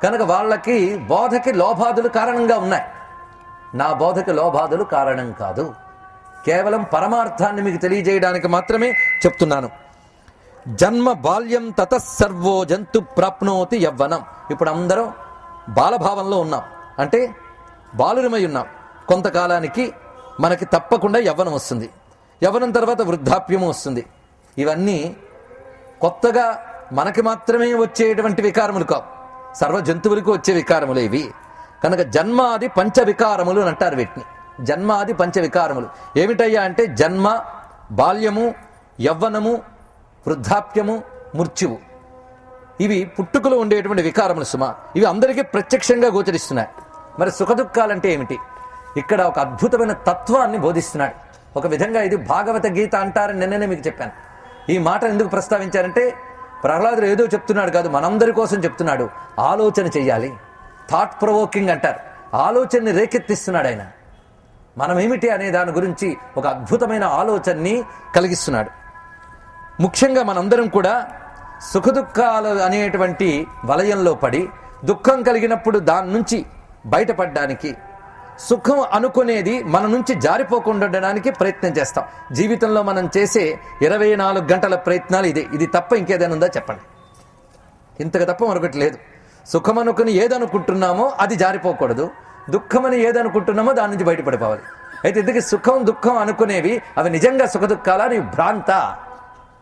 కనుక వాళ్ళకి బోధకి లోభాదులు కారణంగా ఉన్నాయి. నా బోధకి లోభాదులు కారణం కాదు, కేవలం పరమార్థాన్ని మీకు తెలియజేయడానికి మాత్రమే చెప్తున్నాను. జన్మ బాల్యం తతసర్వో జంతు ప్రాప్నోతి యవ్వనం. ఇప్పుడు అందరం బాలభావంలో ఉన్నాం, అంటే బాలురమై ఉన్నాం. కొంతకాలానికి మనకి తప్పకుండా యవ్వనం వస్తుంది, యవ్వనం తర్వాత వృద్ధాప్యము వస్తుంది. ఇవన్నీ కొత్తగా మనకి మాత్రమే వచ్చేటువంటి వికారములు కావు, సర్వ జంతువులకు వచ్చే వికారములు ఇవి. కనుక జన్మాది పంచవికారములు అని అంటారు వీటిని. జన్మాది పంచవికారములు ఏమిటయ్యా అంటే జన్మ, బాల్యము, యవ్వనము, వృద్ధాప్యము, మృత్యువు. ఇవి పుట్టుకలో ఉండేటువంటి వికారములు సుమా. ఇవి అందరికీ ప్రత్యక్షంగా గోచరిస్తున్నాయి. మరి సుఖదుఖాలంటే ఏమిటి? ఇక్కడ ఒక అద్భుతమైన తత్వాన్ని బోధిస్తున్నాడు. ఒక విధంగా ఇది భాగవత గీత అంటారని నిన్ననే మీకు చెప్పాను. ఈ మాట ఎందుకు ప్రస్తావించారంటే ప్రహ్లాదుడు ఏదో చెప్తున్నాడు కాదు, మనందరి కోసం చెప్తున్నాడు. ఆలోచన చెయ్యాలి, థాట్ ప్రొవోకింగ్ అంటారు. ఆలోచనని రేకెత్తిస్తున్నాడు ఆయన. మనమేమిటి అనే దాని గురించి ఒక అద్భుతమైన ఆలోచనని కలిగిస్తున్నాడు. ముఖ్యంగా మనందరం కూడా సుఖదుఖాలు అనేటువంటి వలయంలో పడి దుఃఖం కలిగినప్పుడు దాని నుంచి బయటపడడానికి, సుఖం అనుకునేది మన నుంచి జారిపోకుండా ఉండడానికి ప్రయత్నం చేస్తాం. జీవితంలో మనం చేసే 24 గంటల ప్రయత్నాలు ఇదే. ఇది తప్ప ఇంకేదైనా ఉందా చెప్పండి? ఇంతకు తప్ప మరొకటి లేదు. సుఖం అనుకుని ఏదనుకుంటున్నామో అది జారిపోకూడదు, దుఃఖమని ఏదనుకుంటున్నామో దాని నుంచి బయటపడిపోవాలి. అయితే ఇందుకే సుఖం దుఃఖం అనుకునేవి అవి నిజంగా సుఖదుఖాలా, నీ భ్రాంత